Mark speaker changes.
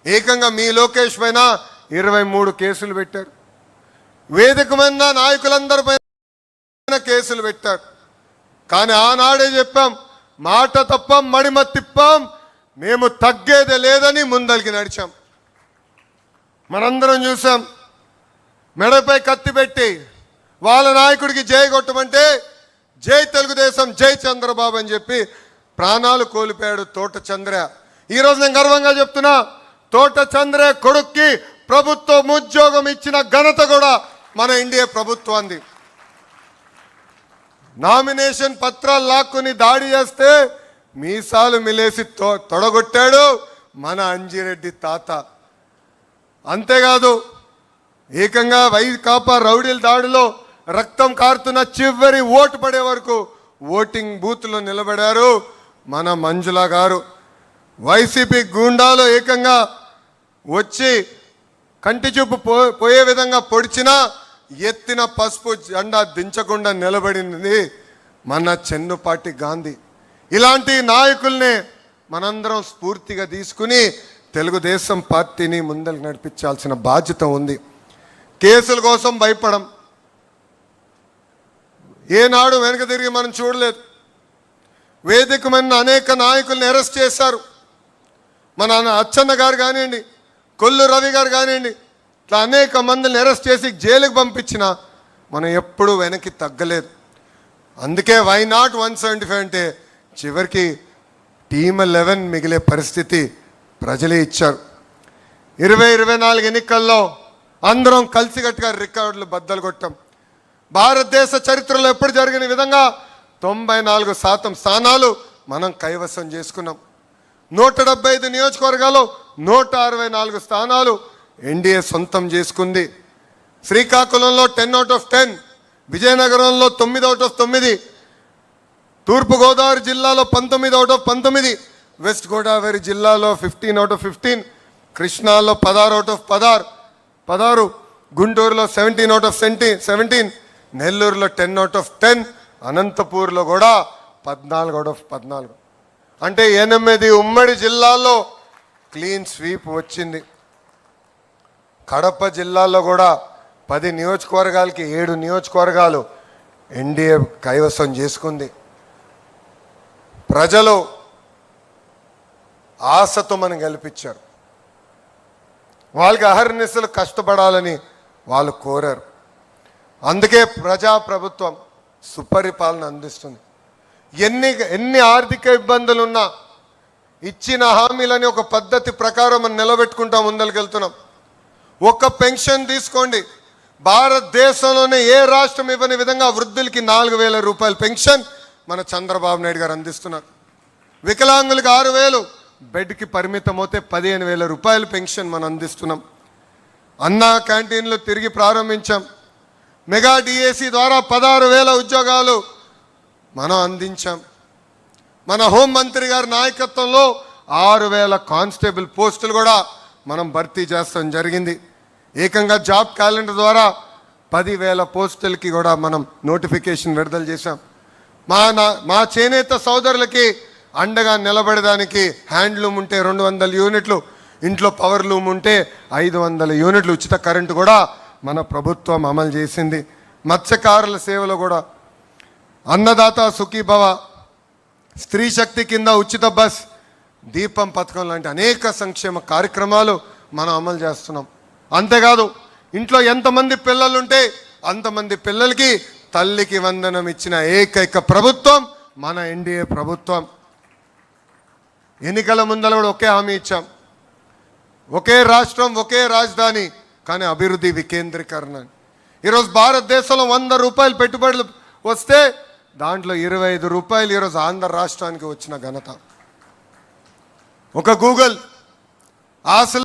Speaker 1: ఏకంగా మీ లోకేష్ పైన 23 కేసులు పెట్టారు. వేదిక మీద నాయకులందరి పైన కేసులు పెట్టారు. కానీ ఆనాడే చెప్పాం, మాట తప్పం మడిమ తిప్పాం, మేము తగ్గేదే లేదని ముందరికి నడిచాం. మనందరం చూసాం, మెడపై కత్తి పెట్టి వాళ్ళ నాయకుడికి జై కొట్టమంటే జై తెలుగుదేశం జై చంద్రబాబు అని చెప్పి ప్రాణాలు కోల్పోయాడు తోట చంద్ర. ఈరోజు నేను గర్వంగా చెప్తున్నా, తోట చంద్ర కొడుక్కి ప్రభుత్వం ఉద్యోగం ఇచ్చిన ఘనత కూడా మన ఎన్డీఏ ప్రభుత్వాన్ని. నామినేషన్ పత్రాలు లాక్కుని దాడి చేస్తే మీసాలు మిలేసి తొడగొట్టాడు మన అంజిరెడ్డి తాత. అంతేకాదు, ఏకంగా వైకాపా రౌడీల దాడిలో రక్తం కారుతున్న చివరి ఓటు పడే వరకు ఓటింగ్ బూత్లో నిలబడారు మన మంజుల గారు. వైసీపీ గూండాలు ఏకంగా వచ్చి కంటి చూపు పోయే విధంగా పొడిచినా ఎత్తిన పసుపు జెండా దించకుండా నిలబడింది మన చెన్నుపాటి గాంధీ. ఇలాంటి నాయకుల్ని మనందరం స్ఫూర్తిగా తీసుకుని తెలుగుదేశం పార్టీని ముందరికి నడిపించాల్సిన బాధ్యత ఉంది. కేసుల కోసం భయపడం, ఏనాడు వెనక తిరిగి మనం చూడలేదు. వేదికమైన అనేక నాయకుల్ని అరెస్ట్ చేశారు. మన అచ్చన్న గారు కానివ్వండి, కొల్లు రవి గారు కానివ్వండి, ఇట్లా అనేక మందిని అరెస్ట్ చేసి జైలుకి పంపించిన మనం ఎప్పుడూ వెనక్కి తగ్గలేదు. అందుకే వై నాట్ 175 అంటే చివరికి టీమ్ 11 మిగిలే పరిస్థితి ప్రజలే ఇచ్చారు. 2024 ఎన్నికల్లో అందరం కలిసికట్టుగా రికార్డులు బద్దలు కొట్టాం. భారతదేశ చరిత్రలో ఎప్పుడు జరిగిన విధంగా 94% స్థానాలు మనం కైవసం చేసుకున్నాం. 175 నియోజకవర్గాలు 164 స్థానాలు ఎన్డీఏ సొంతం చేసుకుంది. శ్రీకాకుళంలో 10 out of 10, విజయనగరంలో 9 out of 9, తూర్పుగోదావరి జిల్లాలో 19 out of 19, వెస్ట్ గోదావరి జిల్లాలో 15 out of 15, కృష్ణాలో 16 out of 16, గుంటూరులో 17 out of 17, నెల్లూరులో 10 out of 10, అనంతపూర్లో కూడా 14 out of 14. అంటే 8 ఉమ్మడి జిల్లాల్లో క్లీన్ స్వీప్ వచ్చింది. కడప జిల్లాలో కూడా 10 నియోజకవర్గాలకి 7 నియోజకవర్గాలు ఎన్డీఏ కైవసం చేసుకుంది. ప్రజలు ఆశతో మనం గెలిపించారు. వాళ్ళకి అహర్నిశలు కష్టపడాలని వాళ్ళు కోరారు. అందుకే ప్రజాప్రభుత్వం సుపరిపాలన అందిస్తుంది. ఎన్ని ఆర్థిక ఇబ్బందులున్నా ఇచ్చిన హామీలని ఒక పద్ధతి ప్రకారం మనం నిలబెట్టుకుంటాం, ముందరికెళ్తున్నాం. ఒక పెన్షన్ తీసుకోండి, భారతదేశంలోనే ఏ రాష్ట్రం ఇవ్వని విధంగా వృద్ధులకి 4,000 రూపాయల పెన్షన్ మన చంద్రబాబు నాయుడు గారు అందిస్తున్నారు. వికలాంగులకి 6,000, బెడ్కి పరిమితం అవుతే 15,000 రూపాయల పెన్షన్ మనం అందిస్తున్నాం. అన్నా క్యాంటీన్లు తిరిగి ప్రారంభించాం. మెగా డిఏసి ద్వారా 16,000 ఉద్యోగాలు మనం అందించాం. మన హోంమంత్రి గారి నాయకత్వంలో 6,000 కానిస్టేబుల్ పోస్టులు కూడా మనం భర్తీ చేస్తాం జరిగింది. ఏకంగా జాబ్ క్యాలెండర్ ద్వారా 10,000 పోస్టులకి కూడా మనం నోటిఫికేషన్ విడుదల చేశాం. మా చేనేత సోదరులకి అండగా నిలబడడానికి హ్యాండ్లూమ్ ఉంటే 200 యూనిట్లు, ఇంట్లో పవర్ లూమ్ ఉంటే 500 యూనిట్లు ఉచిత కరెంటు కూడా మన ప్రభుత్వం అమలు చేసింది. మత్స్యకారుల సేవలో కూడా అన్నదాత సుఖీభవ, స్త్రీ శక్తి కింద ఉచిత బస్, దీపం పథకం లాంటి అనేక సంక్షేమ కార్యక్రమాలు మనం అమలు చేస్తున్నాం. అంతేకాదు, ఇంట్లో ఎంతమంది పిల్లలుంటే అంతమంది పిల్లలకి తల్లికి వందనం ఇచ్చిన ఏకైక ప్రభుత్వం మన ఎన్డీఏ ప్రభుత్వం. ఎన్నికల ముందర కూడా ఒకే హామీ ఇచ్చాం, ఒకే రాష్ట్రం ఒకే రాజధాని, కానీ అభివృద్ధి వికేంద్రీకరణ. ఈరోజు భారతదేశంలో 100 రూపాయలు పెట్టుబడులు వస్తే దాంట్లో 25 రూపాయలు ఈరోజు ఆంధ్ర రాష్ట్రానికి వచ్చిన ఘనత. ఒక గూగుల్ ఆశ